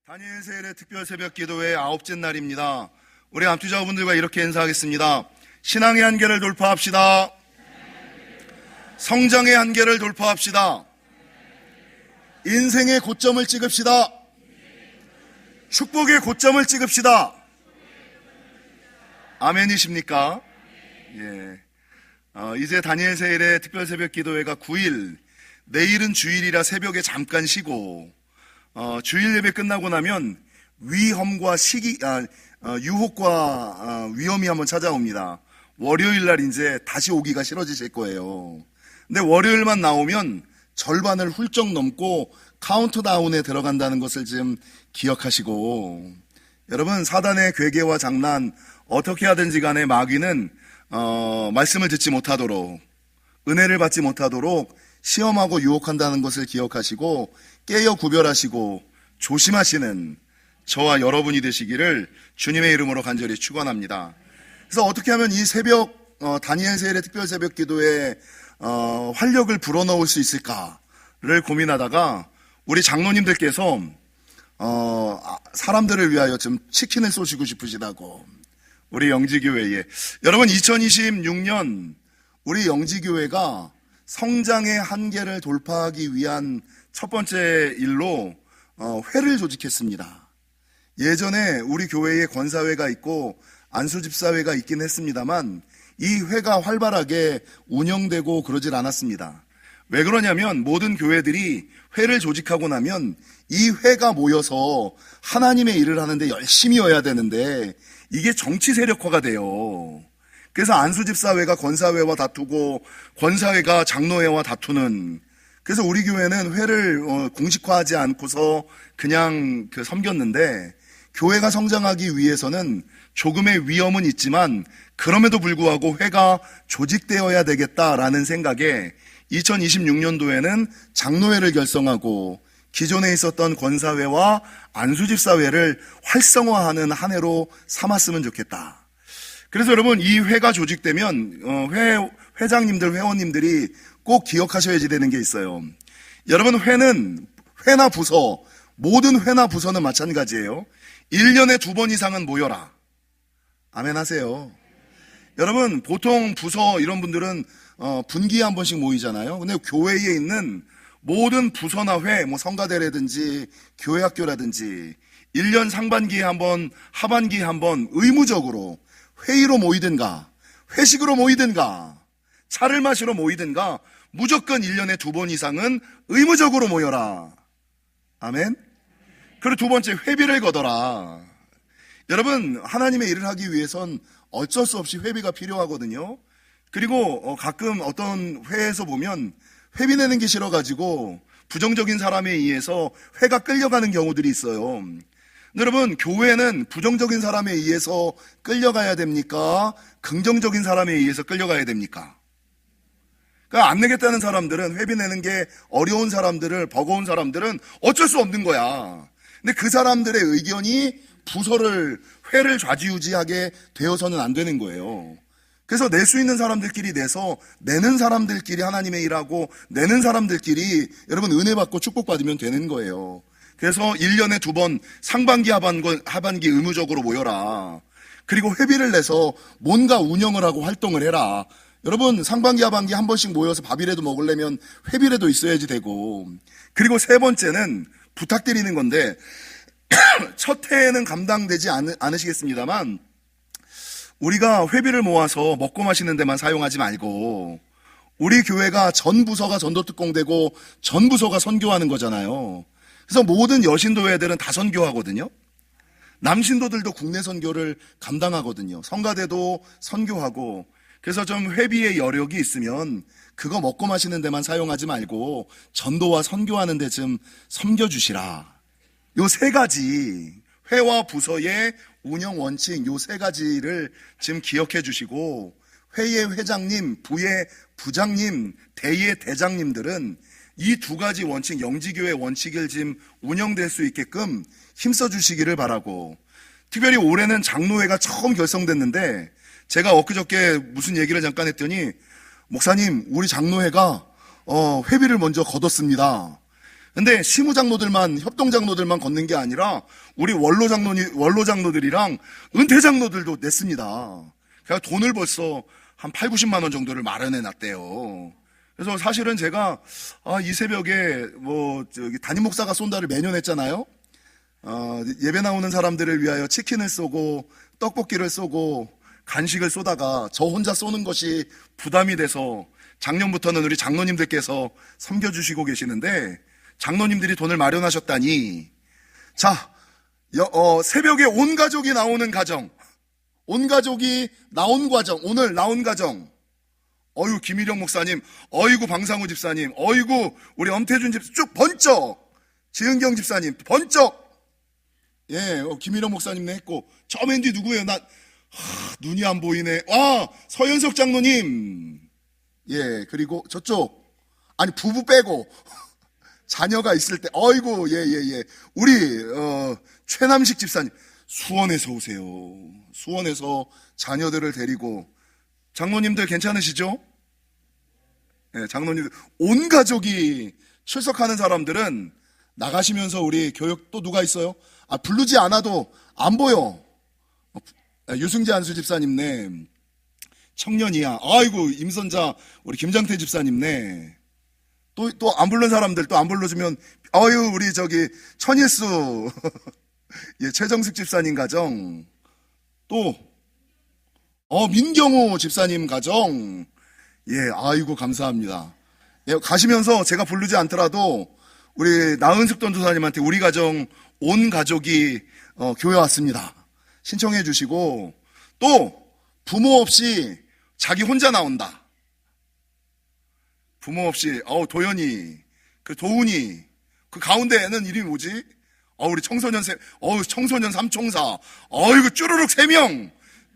다니엘 세일의 특별 새벽 기도회 9째 날입니다. 우리 암투자분들과 이렇게 인사하겠습니다. 신앙의 한계를 돌파합시다. 성장의 한계를 돌파합시다. 인생의 고점을 찍읍시다. 축복의 고점을 찍읍시다. 아멘이십니까? 예. 이제 다니엘 세일의 특별 새벽 기도회가 9일, 내일은 주일이라 새벽에 잠깐 쉬고, 주일 예배 끝나고 나면 위험과 유혹과 위험이 한번 찾아옵니다. 월요일 날 이제 다시 오기가 싫어지실 거예요. 근데 월요일만 나오면 절반을 훌쩍 넘고 카운트다운에 들어간다는 것을 좀 기억하시고, 여러분, 사단의 괴계와 장난 어떻게 하든지 간에 마귀는 말씀을 듣지 못하도록, 은혜를 받지 못하도록 시험하고 유혹한다는 것을 기억하시고 깨어 구별하시고 조심하시는 저와 여러분이 되시기를 주님의 이름으로 간절히 축원합니다. 그래서 어떻게 하면 이 새벽 다니엘 세일의 특별 새벽 기도에 활력을 불어넣을 수 있을까를 고민하다가 우리 장로님들께서 사람들을 위하여 좀 치킨을 쏘시고 싶으시다고, 우리 영지교회에, 여러분 2026년 우리 영지교회가 성장의 한계를 돌파하기 위한 첫 번째 일로 회를 조직했습니다. 예전에 우리 교회에 권사회가 있고 안수집사회가 있긴 했습니다만 이 회가 활발하게 운영되고 그러질 않았습니다. 왜 그러냐면 모든 교회들이 회를 조직하고 나면 이 회가 모여서 하나님의 일을 하는데 열심히 해야 되는데 이게 정치 세력화가 돼요. 그래서 안수집사회가 권사회와 다투고 권사회가 장로회와 다투는, 그래서 우리 교회는 회를 공식화하지 않고서 그냥 섬겼는데, 교회가 성장하기 위해서는 조금의 위험은 있지만 그럼에도 불구하고 회가 조직되어야 되겠다라는 생각에 2026년도에는 장로회를 결성하고 기존에 있었던 권사회와 안수집사회를 활성화하는 한 해로 삼았으면 좋겠다. 그래서 여러분, 이 회가 조직되면 회장님들, 회원님들이 꼭 기억하셔야 되는 게 있어요. 여러분, 회나 부서, 모든 회나 부서는 마찬가지예요. 1년에 2번 이상은 모여라. 아멘 하세요. 여러분, 보통 부서 이런 분들은 분기에 한 번씩 모이잖아요. 근데 교회에 있는 모든 부서나 회, 성가대라든지 교회학교라든지 1년 상반기에 한 번, 하반기에 한 번 의무적으로 회의로 모이든가 회식으로 모이든가 차를 마시러 모이든가 무조건 1년에 2번 이상은 의무적으로 모여라. 아멘. 그리고 두 번째, 회비를 걷어라. 여러분, 하나님의 일을 하기 위해선 어쩔 수 없이 회비가 필요하거든요. 그리고 가끔 어떤 회에서 보면 회비 내는 게 싫어가지고 부정적인 사람에 의해서 회가 끌려가는 경우들이 있어요. 여러분, 교회는 부정적인 사람에 의해서 끌려가야 됩니까? 긍정적인 사람에 의해서 끌려가야 됩니까? 그러니까 안 내겠다는 사람들은, 회비 내는 게 어려운 사람들을, 버거운 사람들은 어쩔 수 없는 거야. 근데 그 사람들의 의견이 회를 좌지우지하게 되어서는 안 되는 거예요. 그래서 낼 수 있는 사람들끼리 내서, 내는 사람들끼리 하나님의 일하고, 내는 사람들끼리 여러분 은혜 받고 축복받으면 되는 거예요. 그래서 1년에 2번 상반기 하반기 의무적으로 모여라. 그리고 회비를 내서 뭔가 운영을 하고 활동을 해라. 여러분, 상반기 하반기 한 번씩 모여서 밥이라도 먹으려면 회비라도 있어야지 되고. 그리고 세 번째는 부탁드리는 건데 첫 해에는 감당되지 않으시겠습니다만 우리가 회비를 모아서 먹고 마시는 데만 사용하지 말고, 우리 교회가 전 부서가 전도특공되고 전 부서가 선교하는 거잖아요. 그래서 모든 여신도회들은 다 선교하거든요. 남신도들도 국내 선교를 감당하거든요. 성가대도 선교하고. 그래서 좀 회비의 여력이 있으면 그거 먹고 마시는 데만 사용하지 말고 전도와 선교하는 데 좀 섬겨주시라. 요 세 가지, 회와 부서의 운영 원칙, 요 세 가지를 지금 기억해 주시고, 회의 회장님, 부의 부장님, 대의 대장님들은 이 두 가지 원칙, 영지교회 원칙을 지금 운영될 수 있게끔 힘써 주시기를 바라고, 특별히 올해는 장로회가 처음 결성됐는데 제가 엊그저께 무슨 얘기를 잠깐 했더니, 목사님, 우리 장로회가 회비를 먼저 걷었습니다. 근데 시무장로들만, 협동장로들만 걷는 게 아니라 우리 원로장로들이랑 은퇴장로들도 냈습니다. 그래서 돈을 벌써 한 8, 90만 원 정도를 마련해 놨대요. 그래서 사실은 제가 이 새벽에 담임 목사가 쏜다를 매년 했잖아요. 예배 나오는 사람들을 위하여 치킨을 쏘고 떡볶이를 쏘고 간식을 쏘다가 저 혼자 쏘는 것이 부담이 돼서 작년부터는 우리 장로님들께서 섬겨주시고 계시는데, 장로님들이 돈을 마련하셨다니, 자, 새벽에 온 가족이 나오는 가정, 온 가족이 나온 과정, 오늘 나온 가정, 어이구 김일영 목사님, 어이구 방상우 집사님, 어이구 우리 엄태준 집사, 쭉 번쩍, 지은경 집사님 번쩍, 예, 김일영 목사님네 했고, 저 맨 뒤 누구예요? 눈이 안 보이네. 서현석 장로님, 예, 그리고 저쪽, 아니 부부 빼고 자녀가 있을 때, 어이구, 예, 우리 최남식 집사님, 수원에서 오세요. 수원에서 자녀들을 데리고. 장로님들 괜찮으시죠? 예, 장로님들 온 가족이 출석하는 사람들은 나가시면서 우리 교육 또 누가 있어요? 부르지 않아도 안 보여. 유승재 안수 집사님네, 청년이야. 아이고 임선자 우리 김장태 집사님네. 또 안 부른 사람들 또 안 불러주면, 어유 우리 저기 천일수 예, 최정숙 집사님 가정, 또 민경우 집사님 가정, 예, 아이고 감사합니다. 예, 가시면서 제가 부르지 않더라도 우리 나은숙 전도사님한테 우리 가정 온 가족이 교회 왔습니다 신청해 주시고, 또 부모 없이 자기 혼자 나온다. 부모 없이, 도연이, 그 도훈이, 그 가운데에는 이름이 뭐지? 우리 청소년 삼총사, 이거 쭈루룩 3명.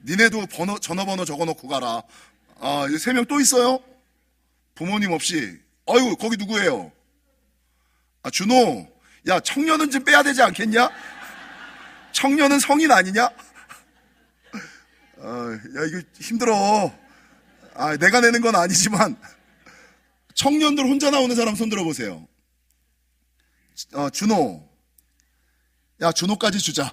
니네도 전화번호 적어놓고 가라. 이 3명 또 있어요? 부모님 없이. 아이고, 거기 누구예요? 준호. 야, 청년은 좀 빼야 되지 않겠냐? 청년은 성인 아니냐? 야, 이거 힘들어. 내가 내는 건 아니지만, 청년들 혼자 나오는 사람 손 들어보세요. 준호. 야, 준호까지 주자.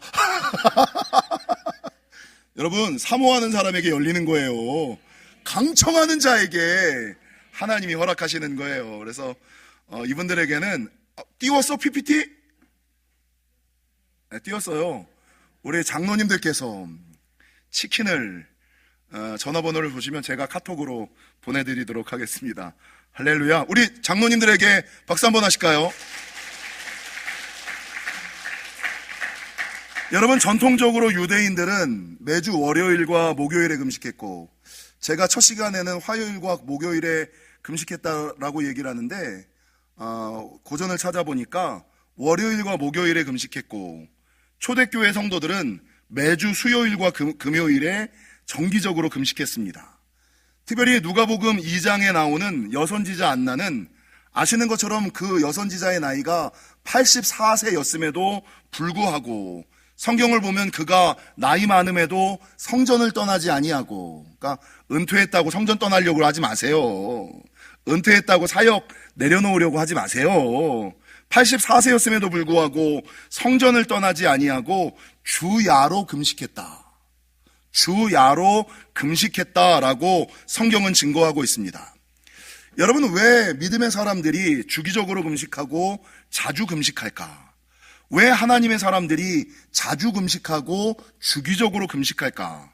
여러분, 사모하는 사람에게 열리는 거예요. 강청하는 자에게 하나님이 허락하시는 거예요. 그래서 이분들에게는 띄웠어 PPT? 네, 띄웠어요. 우리 장로님들께서 치킨을 전화번호를 보시면 제가 카톡으로 보내드리도록 하겠습니다. 할렐루야. 우리 장로님들에게 박수 한번 하실까요? 여러분, 전통적으로 유대인들은 매주 월요일과 목요일에 금식했고, 제가 첫 시간에는 화요일과 목요일에 금식했다라고 얘기를 하는데, 고전을 찾아보니까 월요일과 목요일에 금식했고, 초대교회 성도들은 매주 수요일과 금요일에 정기적으로 금식했습니다. 특별히 누가복음 2장에 나오는 여선지자 안나는 아시는 것처럼 그 여선지자의 나이가 84세였음에도 불구하고 성경을 보면 그가 나이 많음에도 성전을 떠나지 아니하고, 그러니까 은퇴했다고 성전 떠나려고 하지 마세요. 은퇴했다고 사역 내려놓으려고 하지 마세요. 84세였음에도 불구하고 성전을 떠나지 아니하고 주야로 금식했다. 주야로 금식했다라고 성경은 증거하고 있습니다. 여러분, 왜 믿음의 사람들이 주기적으로 금식하고 자주 금식할까? 왜 하나님의 사람들이 자주 금식하고 주기적으로 금식할까?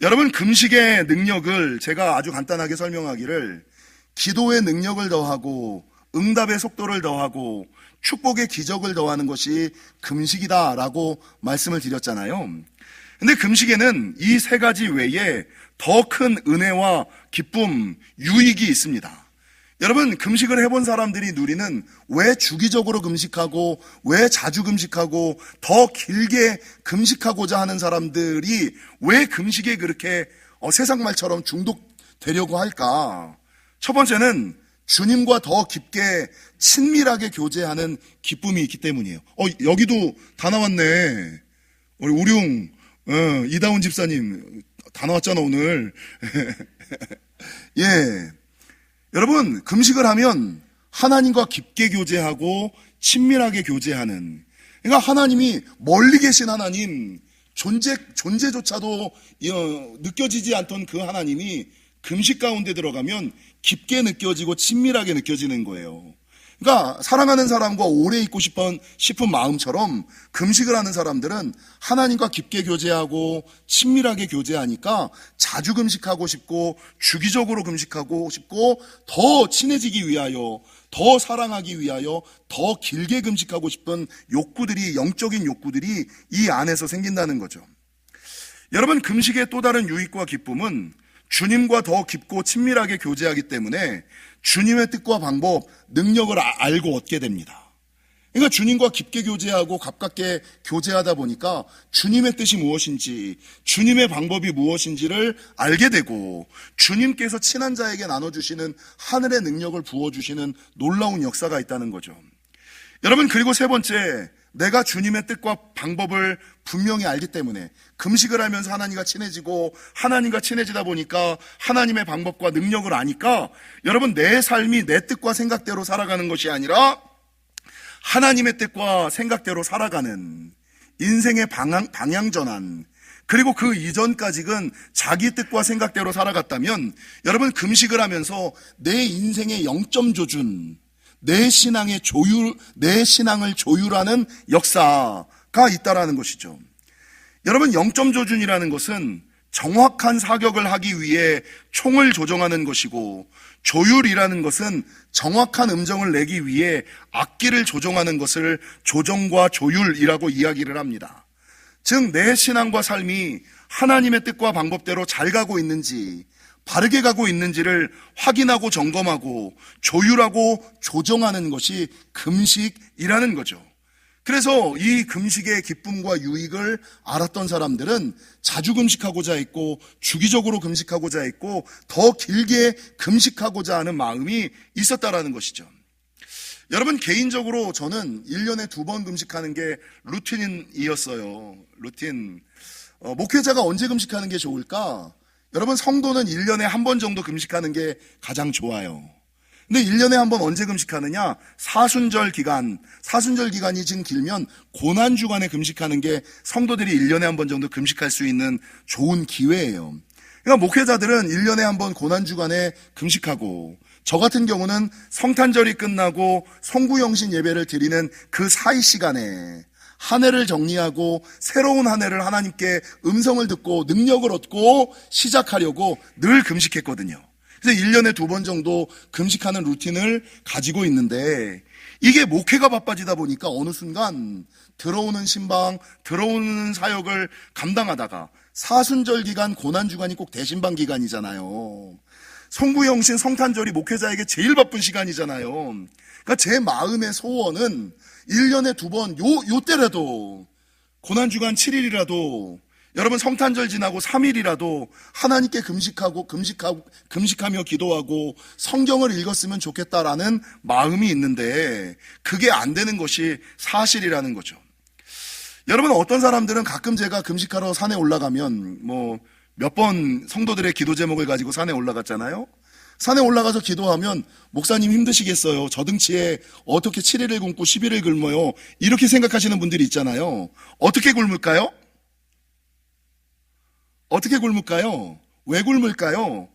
여러분, 금식의 능력을 제가 아주 간단하게 설명하기를, 기도의 능력을 더하고 응답의 속도를 더하고 축복의 기적을 더하는 것이 금식이다라고 말씀을 드렸잖아요. 근데 금식에는 이 3가지 외에 더 큰 은혜와 기쁨, 유익이 있습니다. 여러분, 금식을 해본 사람들이 누리는, 왜 주기적으로 금식하고 왜 자주 금식하고 더 길게 금식하고자 하는 사람들이 왜 금식에 그렇게 세상 말처럼 중독되려고 할까? 첫 번째는 주님과 더 깊게 친밀하게 교제하는 기쁨이 있기 때문이에요. 여기도 다 나왔네. 우리 우룡, 이다운 집사님 다 나왔잖아 오늘. 예, 여러분, 금식을 하면 하나님과 깊게 교제하고 친밀하게 교제하는, 그러니까 하나님이 멀리 계신 하나님, 존재조차도 느껴지지 않던 그 하나님이 금식 가운데 들어가면 깊게 느껴지고 친밀하게 느껴지는 거예요. 그러니까 사랑하는 사람과 오래 있고 싶은 마음처럼 금식을 하는 사람들은 하나님과 깊게 교제하고 친밀하게 교제하니까 자주 금식하고 싶고 주기적으로 금식하고 싶고 더 친해지기 위하여, 더 사랑하기 위하여 더 길게 금식하고 싶은 욕구들이, 영적인 욕구들이 이 안에서 생긴다는 거죠. 여러분, 금식의 또 다른 유익과 기쁨은 주님과 더 깊고 친밀하게 교제하기 때문에 주님의 뜻과 방법, 능력을 알고 얻게 됩니다. 그러니까 주님과 깊게 교제하고 가깝게 교제하다 보니까 주님의 뜻이 무엇인지, 주님의 방법이 무엇인지를 알게 되고 주님께서 친한 자에게 나눠주시는 하늘의 능력을 부어주시는 놀라운 역사가 있다는 거죠. 여러분, 그리고 세 번째, 내가 주님의 뜻과 방법을 분명히 알기 때문에 금식을 하면서 하나님과 친해지고 하나님과 친해지다 보니까 하나님의 방법과 능력을 아니까 여러분, 내 삶이 내 뜻과 생각대로 살아가는 것이 아니라 하나님의 뜻과 생각대로 살아가는 인생의 방향 전환, 그리고 그 이전까지는 자기 뜻과 생각대로 살아갔다면 여러분, 금식을 하면서 내 인생의 0점 조준, 내 신앙을 조율하는 역사가 있다라는 것이죠. 여러분, 0점 조준이라는 것은 정확한 사격을 하기 위해 총을 조정하는 것이고, 조율이라는 것은 정확한 음정을 내기 위해 악기를 조정하는 것을 조정과 조율이라고 이야기를 합니다. 즉, 내 신앙과 삶이 하나님의 뜻과 방법대로 잘 가고 있는지, 바르게 가고 있는지를 확인하고 점검하고 조율하고 조정하는 것이 금식이라는 거죠. 그래서 이 금식의 기쁨과 유익을 알았던 사람들은 자주 금식하고자 했고 주기적으로 금식하고자 했고 더 길게 금식하고자 하는 마음이 있었다라는 것이죠. 여러분, 개인적으로 저는 1년에 2번 금식하는 게 루틴이었어요. 루틴. 목회자가 언제 금식하는 게 좋을까? 여러분, 성도는 1년에 한 번 정도 금식하는 게 가장 좋아요. 근데 1년에 한 번 언제 금식하느냐? 사순절 기간이 지금 길면 고난주간에 금식하는 게 성도들이 1년에 한 번 정도 금식할 수 있는 좋은 기회예요. 그러니까 목회자들은 1년에 한 번 고난주간에 금식하고, 저 같은 경우는 성탄절이 끝나고 성구영신 예배를 드리는 그 사이 시간에 한 해를 정리하고 새로운 한 해를 하나님께 음성을 듣고 능력을 얻고 시작하려고 늘 금식했거든요. 그래서 1년에 2번 정도 금식하는 루틴을 가지고 있는데, 이게 목회가 바빠지다 보니까 어느 순간 들어오는 신방, 들어오는 사역을 감당하다가 사순절 기간, 고난주간이 꼭 대신방 기간이잖아요. 성구영신 성탄절이 목회자에게 제일 바쁜 시간이잖아요. 그러니까 제 마음의 소원은 1년에 2번, 요 때라도, 고난주간 7일이라도, 여러분 성탄절 지나고 3일이라도 하나님께 금식하며 기도하고 성경을 읽었으면 좋겠다라는 마음이 있는데, 그게 안 되는 것이 사실이라는 거죠. 여러분, 어떤 사람들은 가끔 제가 금식하러 산에 올라가면, 몇 번 성도들의 기도 제목을 가지고 산에 올라갔잖아요. 산에 올라가서 기도하면 목사님 힘드시겠어요. 저 등치에 어떻게 7일을 굶고 10일을 굶어요. 이렇게 생각하시는 분들이 있잖아요. 어떻게 굶을까요? 어떻게 굶을까요? 왜 굶을까요?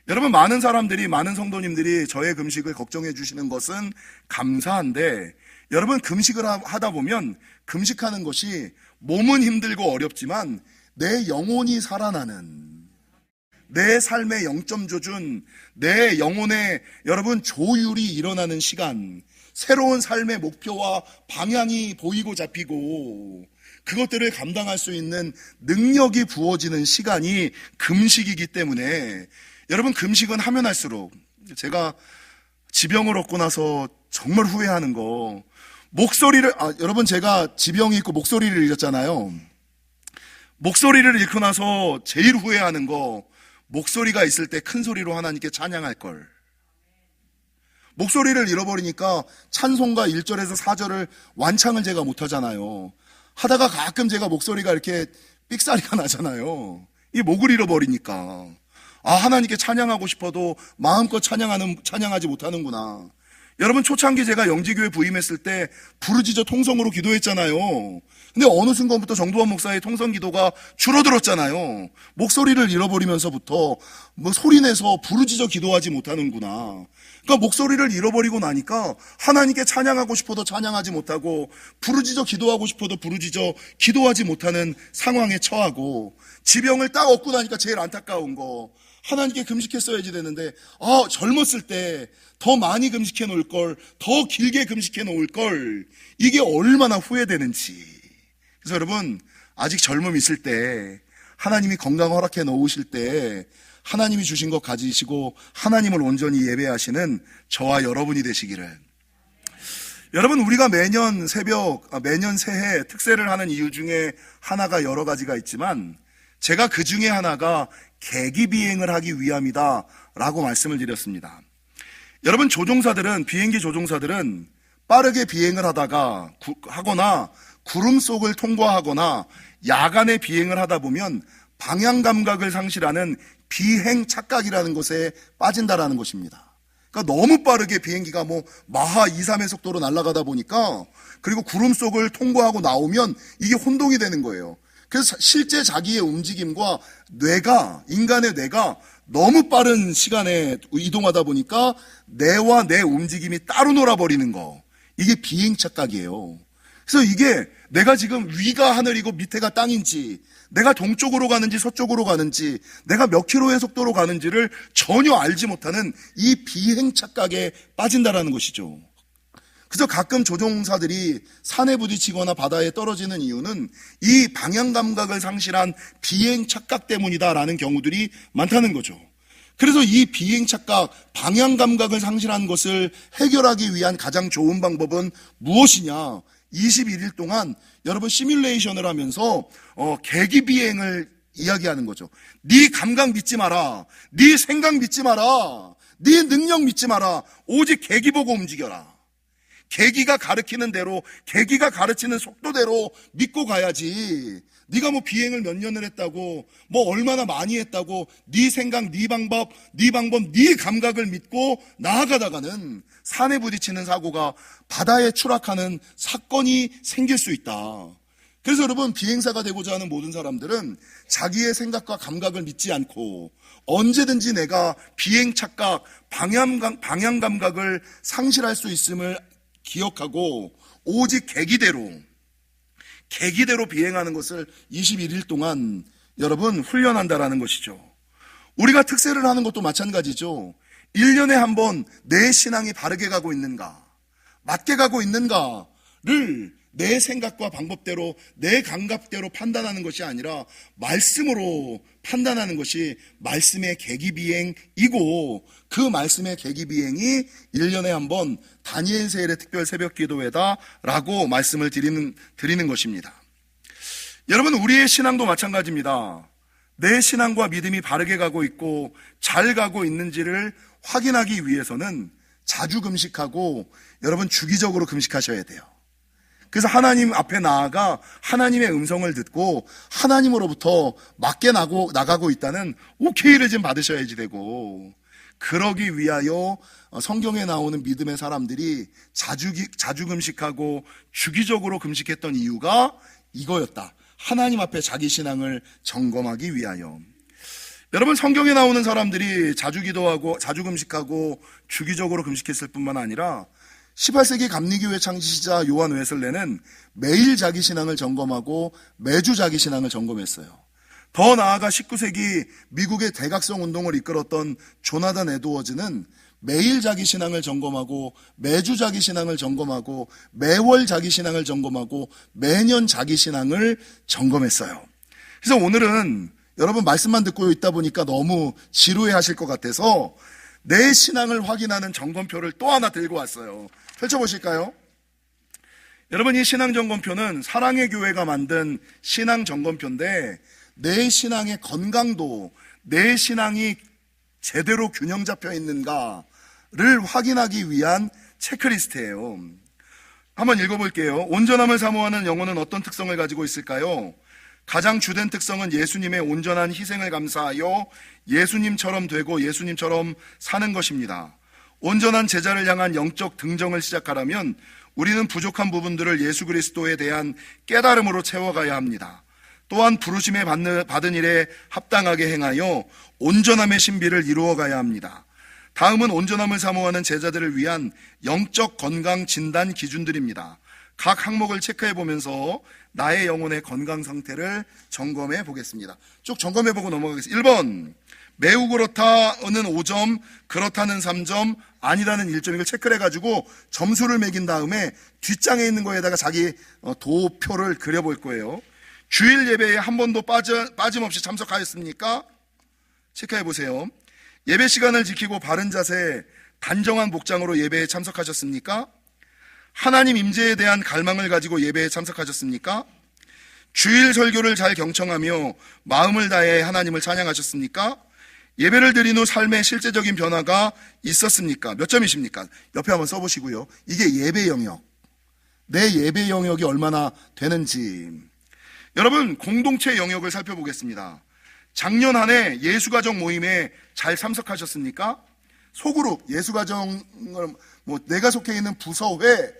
여러분, 많은 성도님들이 저의 금식을 걱정해 주시는 것은 감사한데, 여러분, 금식을 하다 보면 금식하는 것이 몸은 힘들고 어렵지만 내 영혼이 살아나는, 내 삶의 0점 조준, 내 영혼의 여러분 조율이 일어나는 시간, 새로운 삶의 목표와 방향이 보이고 잡히고 그것들을 감당할 수 있는 능력이 부어지는 시간이 금식이기 때문에, 여러분, 금식은 하면 할수록, 제가 지병을 얻고 나서 정말 후회하는 거, 여러분, 제가 지병이 있고 목소리를 잃었잖아요. 목소리를 잃고 나서 제일 후회하는 거, 목소리가 있을 때 큰 소리로 하나님께 찬양할 걸. 목소리를 잃어버리니까 찬송가 1절에서 4절을 완창을 제가 못하잖아요. 하다가 가끔 제가 목소리가 이렇게 삑사리가 나잖아요. 이 목을 잃어버리니까 하나님께 찬양하고 싶어도 마음껏 찬양하지 못하는구나. 여러분, 초창기 제가 영지교회 부임했을 때 부르짖어 통성으로 기도했잖아요. 근데 어느 순간부터 정두환 목사의 통성 기도가 줄어들었잖아요. 목소리를 잃어버리면서부터 뭐 소리내서 부르짖어 기도하지 못하는구나. 그러니까 목소리를 잃어버리고 나니까 하나님께 찬양하고 싶어도 찬양하지 못하고 부르짖어 기도하고 싶어도 부르짖어 기도하지 못하는 상황에 처하고, 지병을 딱 얻고 나니까 제일 안타까운 거, 하나님께 금식했어야지 되는데 젊었을 때 더 많이 금식해 놓을 걸, 더 길게 금식해 놓을 걸, 이게 얼마나 후회되는지. 그래서 여러분, 아직 젊음 있을 때, 하나님이 건강 허락해 놓으실 때 하나님이 주신 것 가지시고 하나님을 온전히 예배하시는 저와 여러분이 되시기를. 여러분, 우리가 매년 새해 특세를 하는 이유 중에 하나가 여러 가지가 있지만, 제가 그 중에 하나가 계기비행을 하기 위함이다 라고 말씀을 드렸습니다. 여러분, 비행기 조종사들은 빠르게 비행을 하거나 구름 속을 통과하거나 야간에 비행을 하다 보면 방향 감각을 상실하는 비행 착각이라는 것에 빠진다라는 것입니다. 그러니까 너무 빠르게 비행기가 마하 2, 3의 속도로 날아가다 보니까, 그리고 구름 속을 통과하고 나오면 이게 혼동이 되는 거예요. 그래서 실제 자기의 움직임과 인간의 뇌가 너무 빠른 시간에 이동하다 보니까 뇌와 내 움직임이 따로 놀아버리는 거, 이게 비행 착각이에요. 그래서 이게 내가 지금 위가 하늘이고 밑에가 땅인지, 내가 동쪽으로 가는지 서쪽으로 가는지, 내가 몇 킬로의 속도로 가는지를 전혀 알지 못하는 이 비행 착각에 빠진다라는 것이죠. 그래서 가끔 조종사들이 산에 부딪히거나 바다에 떨어지는 이유는 이 방향 감각을 상실한 비행 착각 때문이다라는 경우들이 많다는 거죠. 그래서 이 비행 착각, 방향 감각을 상실한 것을 해결하기 위한 가장 좋은 방법은 무엇이냐? 21일 동안 여러분 시뮬레이션을 하면서 계기 비행을 이야기하는 거죠. 네 감각 믿지 마라. 네 생각 믿지 마라. 네 능력 믿지 마라. 오직 계기 보고 움직여라. 계기가 가르치는 대로, 계기가 가르치는 속도대로 믿고 가야지. 네가 비행을 몇 년을 했다고, 얼마나 많이 했다고, 네 생각, 네 방법, 네 감각을 믿고 나아가다가는 산에 부딪히는 사고가, 바다에 추락하는 사건이 생길 수 있다. 그래서 여러분, 비행사가 되고자 하는 모든 사람들은 자기의 생각과 감각을 믿지 않고 언제든지 내가 비행 착각, 방향 감각을 상실할 수 있음을 기억하고 오직 계기대로 비행하는 것을 21일 동안 여러분 훈련한다라는 것이죠. 우리가 특세를 하는 것도 마찬가지죠. 1년에 한 번 내 신앙이 바르게 가고 있는가, 맞게 가고 있는가를 내 생각과 방법대로, 내 감각대로 판단하는 것이 아니라 말씀으로 판단하는 것이 말씀의 계기비행이고, 그 말씀의 계기비행이 1년에 한 번 다니엘 세일의 특별 새벽 기도회다 라고 말씀을 드리는 것입니다. 여러분, 우리의 신앙도 마찬가지입니다. 내 신앙과 믿음이 바르게 가고 있고 잘 가고 있는지를 확인하기 위해서는 자주 금식하고 여러분 주기적으로 금식하셔야 돼요. 그래서 하나님 앞에 나아가 하나님의 음성을 듣고 하나님으로부터 맞게 나가고 있다는 오케이를 좀 받으셔야지 되고, 그러기 위하여 성경에 나오는 믿음의 사람들이 자주 금식하고 주기적으로 금식했던 이유가 이거였다. 하나님 앞에 자기 신앙을 점검하기 위하여. 여러분, 성경에 나오는 사람들이 자주 기도하고 자주 금식하고 주기적으로 금식했을 뿐만 아니라 18세기 감리교회 창시자 요한 웨슬레는 매일 자기 신앙을 점검하고 매주 자기 신앙을 점검했어요. 더 나아가 19세기 미국의 대각성 운동을 이끌었던 조나단 에드워즈는 매일 자기 신앙을 점검하고 매주 자기 신앙을 점검하고 매월 자기 신앙을 점검하고 매년 자기 신앙을 점검했어요. 그래서 오늘은 여러분 말씀만 듣고 있다 보니까 너무 지루해 하실 것 같아서 내 신앙을 확인하는 점검표를 또 하나 들고 왔어요. 펼쳐보실까요? 여러분, 이 신앙점검표는 사랑의 교회가 만든 신앙점검표인데, 내 신앙의 건강도, 내 신앙이 제대로 균형 잡혀 있는가를 확인하기 위한 체크리스트예요. 한번 읽어볼게요. 온전함을 사모하는 영혼은 어떤 특성을 가지고 있을까요? 가장 주된 특성은 예수님의 온전한 희생을 감사하여 예수님처럼 되고 예수님처럼 사는 것입니다. 온전한 제자를 향한 영적 등정을 시작하려면 우리는 부족한 부분들을 예수 그리스도에 대한 깨달음으로 채워가야 합니다. 또한 부르심에 받은 일에 합당하게 행하여 온전함의 신비를 이루어가야 합니다. 다음은 온전함을 사모하는 제자들을 위한 영적 건강 진단 기준들입니다. 각 항목을 체크해 보면서 나의 영혼의 건강 상태를 점검해 보겠습니다. 쭉 점검해 보고 넘어가겠습니다. 1번, 매우 그렇다는 5점, 그렇다는 3점, 아니라는 1점. 이걸 체크를 해가지고 점수를 매긴 다음에 뒷장에 있는 거에다가 자기 도표를 그려볼 거예요. 주일 예배에 한 번도 빠짐없이 참석하였습니까? 체크해 보세요. 예배 시간을 지키고 바른 자세, 단정한 복장으로 예배에 참석하셨습니까? 하나님 임재에 대한 갈망을 가지고 예배에 참석하셨습니까? 주일 설교를 잘 경청하며 마음을 다해 하나님을 찬양하셨습니까? 예배를 드린 후 삶의 실제적인 변화가 있었습니까? 몇 점이십니까? 옆에 한번 써보시고요. 이게 예배 영역. 내 예배 영역이 얼마나 되는지. 여러분, 공동체 영역을 살펴보겠습니다. 작년 한 해 예수가정 모임에 잘 참석하셨습니까? 소그룹, 예수가정을, 내가 속해 있는 부서회,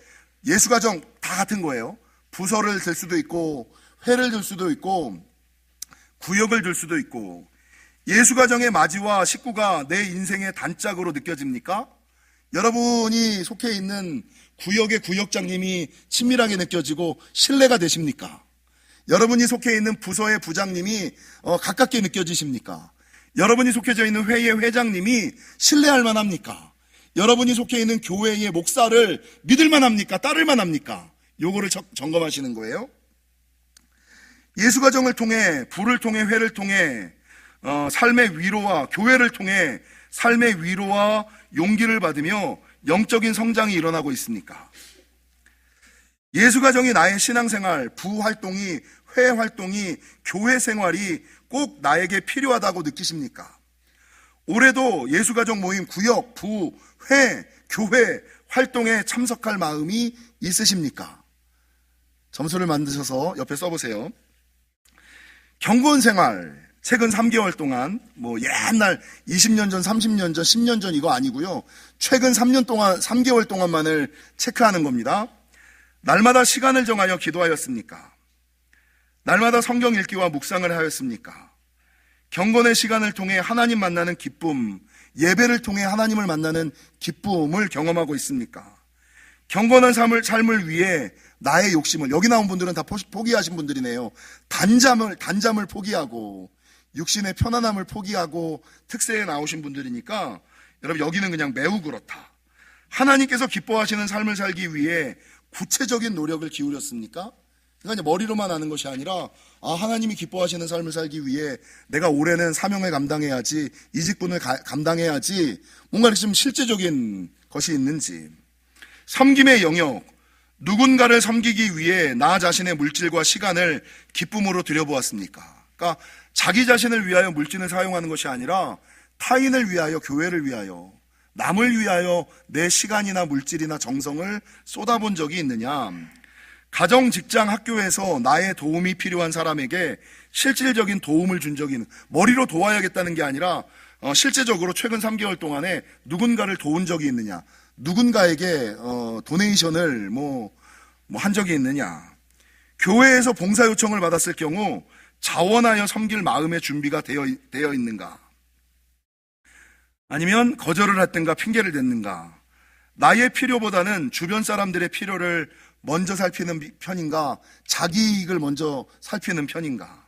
예수가정 다 같은 거예요. 부서를 들 수도 있고, 회를 들 수도 있고, 구역을 들 수도 있고, 예수가정의 맞이와 식구가 내 인생의 단짝으로 느껴집니까? 여러분이 속해 있는 구역의 구역장님이 친밀하게 느껴지고 신뢰가 되십니까? 여러분이 속해 있는 부서의 부장님이 가깝게 느껴지십니까? 여러분이 속해져 있는 회의 회장님이 신뢰할 만합니까? 여러분이 속해 있는 교회의 목사를 믿을 만합니까? 따를 만합니까? 요거를 점검하시는 거예요. 예수가정을 통해, 부를 통해, 회를 통해 삶의 위로와 교회를 통해 삶의 위로와 용기를 받으며 영적인 성장이 일어나고 있습니까? 예수가정이 나의 신앙생활, 부활동이, 회활동이, 교회 생활이 꼭 나에게 필요하다고 느끼십니까? 올해도 예수가정 모임 구역, 부, 회, 교회 활동에 참석할 마음이 있으십니까? 점수를 만드셔서 옆에 써보세요. 경건 생활, 최근 3개월 동안, 옛날 20년 전, 30년 전, 10년 전 이거 아니고요. 최근 3년 동안, 3개월 동안만을 체크하는 겁니다. 날마다 시간을 정하여 기도하였습니까? 날마다 성경 읽기와 묵상을 하였습니까? 경건의 시간을 통해 하나님 만나는 기쁨, 예배를 통해 하나님을 만나는 기쁨을 경험하고 있습니까? 경건한 삶을 위해 나의 욕심을, 여기 나온 분들은 다 포기하신 분들이네요. 단잠을 포기하고, 육신의 편안함을 포기하고 특세에 나오신 분들이니까 여러분 여기는 그냥 매우 그렇다. 하나님께서 기뻐하시는 삶을 살기 위해 구체적인 노력을 기울였습니까? 그러니까 머리로만 하는 것이 아니라 하나님이 기뻐하시는 삶을 살기 위해 내가 올해는 사명을 감당해야지, 이 직분을 감당해야지, 뭔가 좀 실제적인 것이 있는지. 섬김의 영역, 누군가를 섬기기 위해 나 자신의 물질과 시간을 기쁨으로 들여보았습니까? 그러니까 자기 자신을 위하여 물질을 사용하는 것이 아니라 타인을 위하여, 교회를 위하여, 남을 위하여 내 시간이나 물질이나 정성을 쏟아본 적이 있느냐? 가정, 직장, 학교에서 나의 도움이 필요한 사람에게 실질적인 도움을 준 적이 있는, 머리로 도와야겠다는 게 아니라 실제적으로 최근 3개월 동안에 누군가를 도운 적이 있느냐? 누군가에게 도네이션을 한 적이 있느냐? 교회에서 봉사 요청을 받았을 경우 자원하여 섬길 마음의 준비가 되어 있는가? 아니면 거절을 했든가 핑계를 댔는가? 나의 필요보다는 주변 사람들의 필요를 먼저 살피는 편인가? 자기 이익을 먼저 살피는 편인가?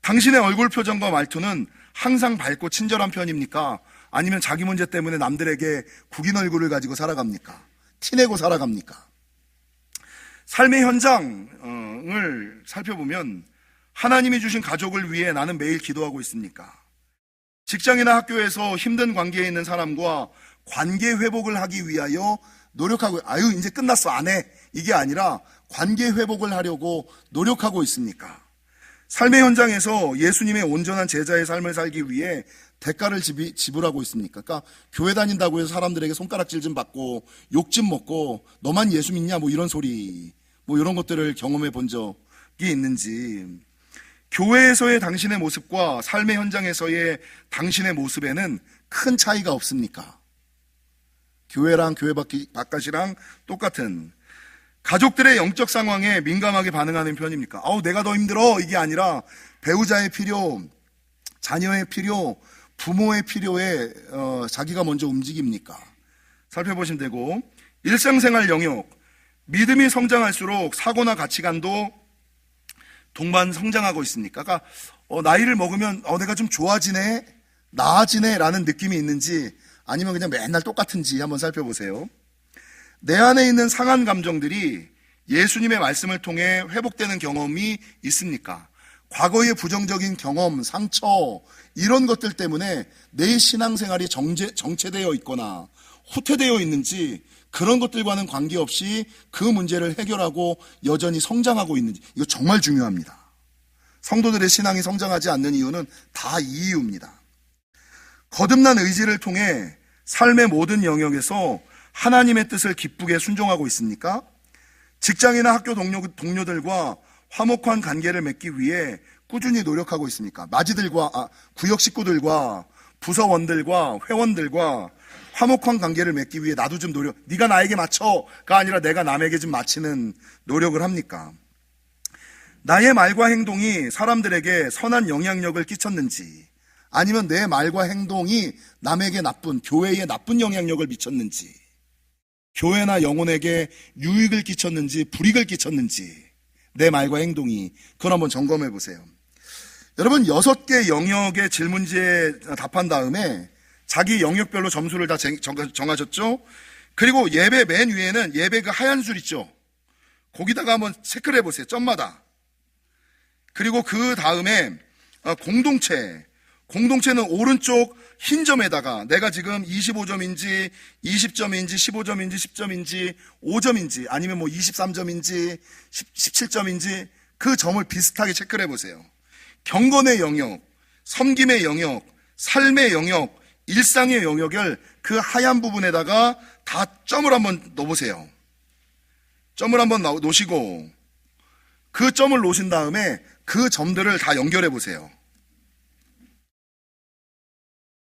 당신의 얼굴 표정과 말투는 항상 밝고 친절한 편입니까? 아니면 자기 문제 때문에 남들에게 구긴 얼굴을 가지고 살아갑니까? 티내고 살아갑니까? 삶의 현장을 살펴보면 하나님이 주신 가족을 위해 나는 매일 기도하고 있습니까? 직장이나 학교에서 힘든 관계에 있는 사람과 관계 회복을 하기 위하여 노력하고, 이제 끝났어, 안 해, 이게 아니라 관계 회복을 하려고 노력하고 있습니까? 삶의 현장에서 예수님의 온전한 제자의 삶을 살기 위해 대가를 지불하고 있습니까? 그러니까 교회 다닌다고 해서 사람들에게 손가락질 좀 받고 욕 좀 먹고 너만 예수 믿냐 이런 소리, 이런 것들을 경험해 본 적이 있는지. 교회에서의 당신의 모습과 삶의 현장에서의 당신의 모습에는 큰 차이가 없습니까? 교회랑 교회 바깥이랑 똑같은, 가족들의 영적 상황에 민감하게 반응하는 편입니까? 내가 더 힘들어, 이게 아니라 배우자의 필요, 자녀의 필요, 부모의 필요에 자기가 먼저 움직입니까? 살펴보시면 되고, 일상생활 영역, 믿음이 성장할수록 사고나 가치관도 동반 성장하고 있습니까? 그러니까 나이를 먹으면 내가 좀 좋아지네, 나아지네 라는 느낌이 있는지, 아니면 그냥 맨날 똑같은지 한번 살펴보세요. 내 안에 있는 상한 감정들이 예수님의 말씀을 통해 회복되는 경험이 있습니까? 과거의 부정적인 경험, 상처, 이런 것들 때문에 내 신앙생활이 정체되어 있거나 후퇴되어 있는지, 그런 것들과는 관계없이 그 문제를 해결하고 여전히 성장하고 있는지, 이거 정말 중요합니다. 성도들의 신앙이 성장하지 않는 이유는 다 이 이유입니다. 거듭난 의지를 통해 삶의 모든 영역에서 하나님의 뜻을 기쁘게 순종하고 있습니까? 직장이나 학교 동료들과 화목한 관계를 맺기 위해 꾸준히 노력하고 있습니까? 구역 식구들과 부서원들과 회원들과 화목한 관계를 맺기 위해 나도 좀 네가 나에게 맞춰가 아니라 내가 남에게 좀 맞추는 노력을 합니까? 나의 말과 행동이 사람들에게 선한 영향력을 끼쳤는지, 아니면 내 말과 행동이 남에게 교회에 나쁜 영향력을 미쳤는지, 교회나 영혼에게 유익을 끼쳤는지 불이익을 끼쳤는지, 내 말과 행동이, 그걸 한번 점검해 보세요. 여러분, 6개 영역의 질문지에 답한 다음에 자기 영역별로 점수를 다 정하셨죠? 그리고 예배 맨 위에는 예배 그 하얀 줄 있죠? 거기다가 한번 체크를 해보세요. 점마다. 그리고 그 다음에 공동체는 오른쪽 흰 점에다가 내가 지금 25점인지 20점인지 15점인지 10점인지 5점인지 아니면 23점인지 17점인지 그 점을 비슷하게 체크를 해보세요. 경건의 영역, 섬김의 영역, 삶의 영역, 일상의 영역을 그 하얀 부분에다가 다 점을 한번 넣어보세요. 점을 한번 놓으시고 그 점을 놓으신 다음에 그 점들을 다 연결해 보세요.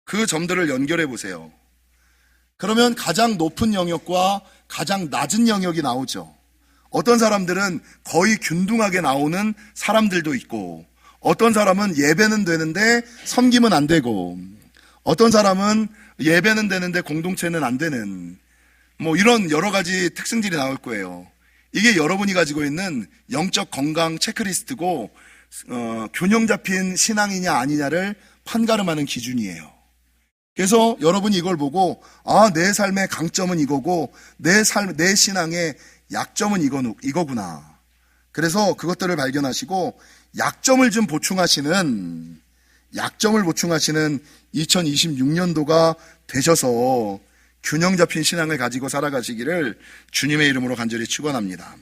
그 점들을 연결해 보세요. 그러면 가장 높은 영역과 가장 낮은 영역이 나오죠. 어떤 사람들은 거의 균등하게 나오는 사람들도 있고, 어떤 사람은 예배는 되는데 섬김은 안 되고, 어떤 사람은 예배는 되는데 공동체는 안 되는, 이런 여러 가지 특성들이 나올 거예요. 이게 여러분이 가지고 있는 영적 건강 체크리스트고, 균형 잡힌 신앙이냐 아니냐를 판가름하는 기준이에요. 그래서 여러분이 이걸 보고, 내 삶의 강점은 이거고, 내 신앙의 약점은 이거구나. 그래서 그것들을 발견하시고, 약점을 보충하시는 2026년도가 되셔서 균형 잡힌 신앙을 가지고 살아가시기를 주님의 이름으로 간절히 축원합니다.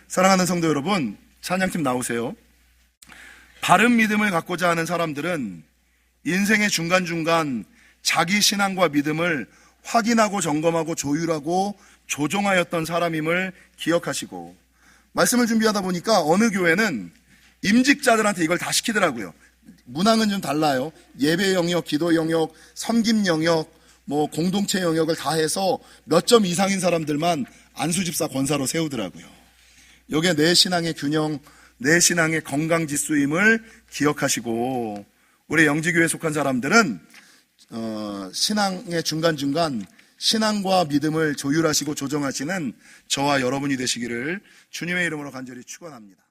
사랑하는 성도 여러분, 찬양팀 나오세요. 바른 믿음을 갖고자 하는 사람들은 인생의 중간중간 자기 신앙과 믿음을 확인하고 점검하고 조율하고 조정하였던 사람임을 기억하시고, 말씀을 준비하다 보니까 어느 교회는 임직자들한테 이걸 다 시키더라고요. 문항은 좀 달라요. 예배 영역, 기도 영역, 섬김 영역, 공동체 영역을 다 해서 몇 점 이상인 사람들만 안수집사 권사로 세우더라고요. 이게 내 신앙의 균형, 내 신앙의 건강 지수임을 기억하시고, 우리 영지교회에 속한 사람들은 신앙의 중간중간 신앙과 믿음을 조율하시고 조정하시는 저와 여러분이 되시기를 주님의 이름으로 간절히 축원합니다.